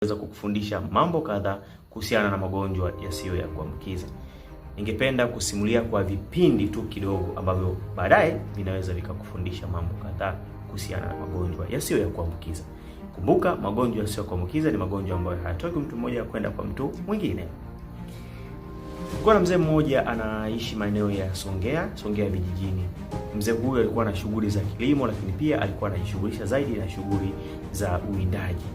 Weza kukufundisha mambo kadhaa kuhusiana na magonjwa yasiyo ya kuambukiza. Ningependa kusimulia kwa vipindi tu kidogo ambavyo baadaye vinaweza vikakufundisha mambo kadhaa kuhusiana na magonjwa yasiyo ya kuambukiza. Kumbuka, magonjwa yasiyo ya kuambukiza ni magonjwa ambayo hayatoki mtu mmoja kwenda kwa mtu mwingine. Kuna mzee mmoja anaishi maeneo ya Songea vijijini. Mzee huyu alikuwa na shughuli za kilimo, lakini pia alikuwa anajishughulisha zaidi na shughuli za uwindaji.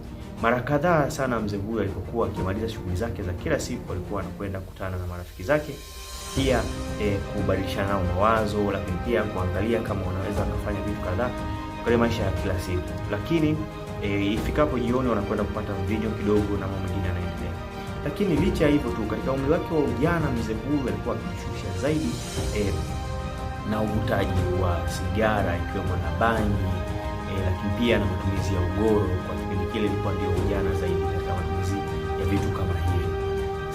Mara kadhaa sana mzee huyu alipokuwa akimaliza shughuli zake za kila siku, alikuwa anakwenda kukutana na marafiki zake, pia kubadilishana nao mawazo, lakini pia kuangalia kama wanaweza kufanya vitu kadhaa kwa maisha ya kila siku. Lakini ifikapo jioni wanakwenda kupata mvinyo kidogo na mambo mengine yanaendelea. Lakini licha ya hivyo tu, katika umri wake wa ujana mzee huyu alikuwa akijishughulisha zaidi na uvutaji wa sigara ikiwemo na bangi, lakini pia na matumizi ya ugoro. Kwa kipindi kile ilikuwa ndio ujana zaidi katika matumizi ya vitu kama hivi.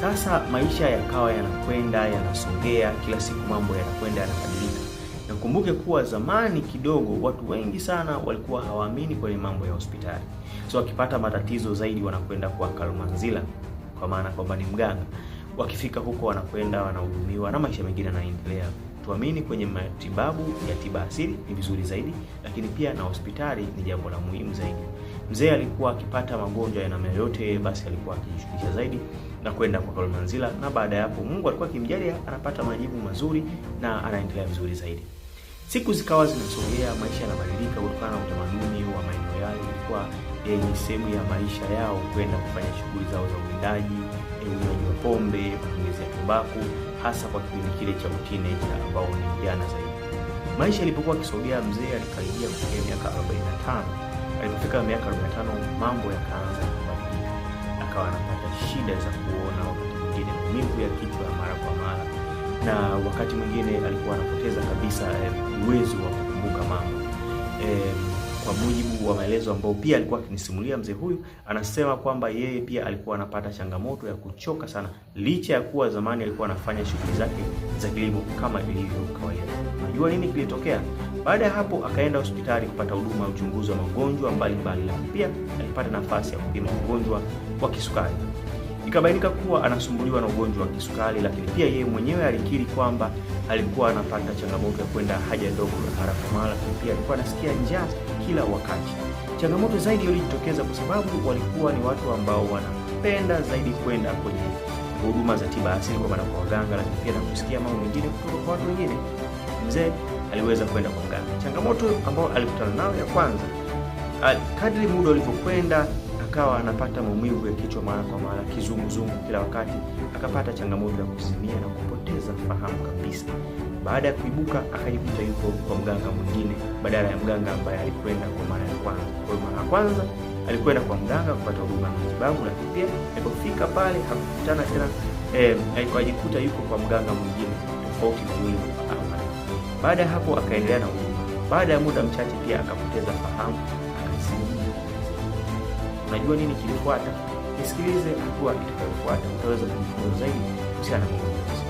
Sasa maisha yakawa yanakwenda yanasogea, kila siku mambo yanakwenda yanabadilika. Na kumbuke kuwa zamani kidogo watu wengi sana walikuwa hawaamini kwenye mambo ya hospitali. So wakipata matatizo zaidi wanakwenda kwa Kalumanzila, kwa maana kwamba ni mganga. Wakifika huko wanakwenda wanahudumiwa na maisha mengine yanaendelea. Tuamini kwenye matibabu ya tiba asili ni vizuri zaidi, lakini pia na hospitali ni jambo la muhimu zaidi. Mzee alikuwa akipata magonjwa ya namna yote, basi alikuwa akijishughulisha zaidi na kwenda kwa Kalumanzila, na baada ya hapo Mungu alikuwa akimjalia anapata majibu mazuri na anaendelea vizuri zaidi. Siku zikawa zinasogea, maisha yanabadilika kutokana na utamaduni wa maeneo yale. Ilikuwa ni sehemu ya maisha yao kwenda kufanya shughuli zao za uwindaji, unywaji wa pombe, matumizi ya tumbaku, hasa kwa kipindi kile cha teenager ambao ni vijana zaidi. Maisha yalipokuwa kisogea, mzee alikaribia kufikia miaka 45. Alipofika miaka 45 mambo yakaanza kubadilika. Akawa anapata shida za kuona, wakati mwingine maumivu ya kichwa mara kwa mara, na wakati mwingine alikuwa anapoteza kabisa uwezo wa kukumbuka mambo. Kwa mujibu wa maelezo ambao pia alikuwa akinisimulia mzee huyu, anasema kwamba yeye pia alikuwa anapata changamoto ya kuchoka sana, licha ya kuwa zamani alikuwa anafanya shughuli zake za kilimo kama ilivyo kawaida. Unajua nini kilitokea? Baada ya hapo akaenda hospitali kupata huduma ya uchunguzi wa magonjwa mbalimbali, lakini pia alipata nafasi ya kupima ugonjwa wa kisukari. Ikabainika kuwa anasumbuliwa na ugonjwa wa kisukari, lakini pia yeye mwenyewe alikiri kwamba alikuwa anapata changamoto ya kwenda haja ndogo mara kwa mara, lakini pia alikuwa anasikia njaa kila wakati. Changamoto zaidi ilijitokeza kwa sababu walikuwa ni watu ambao wanapenda zaidi kwenda kwenye huduma za tiba asili, kwa maana kwa waganga, lakini pia na kusikia mambo mengine kutoka kwa watu wengine. Mzee aliweza kwenda kwa mganga. Changamoto ambayo alikutana nayo ya kwanza, kadri muda ulivyokwenda akawa anapata maumivu ya kichwa mara kwa mara, kizunguzungu kila wakati, akapata changamoto ya kuzimia na kupoteza fahamu kabisa. Baada ya kuibuka akajikuta yuko kwa mganga mwingine badala ya mganga ambaye alikwenda kwa mara ya kwanza. Kwa hiyo mara ya kwanza alikwenda kwa mganga kupata huduma ya matibabu, lakini pia alipofika pale hakukutana tena, alikajikuta yuko kwa mganga mwingine tofauti na yule awali. Baada ya hapo akaendelea na huduma. Baada ya muda mchache pia akapoteza fahamu, akazimia. Unajua nini kilifuata? Nisikilize hatua itakayofuata, utaweza kujifunza zaidi kuhusiana na magonjwa.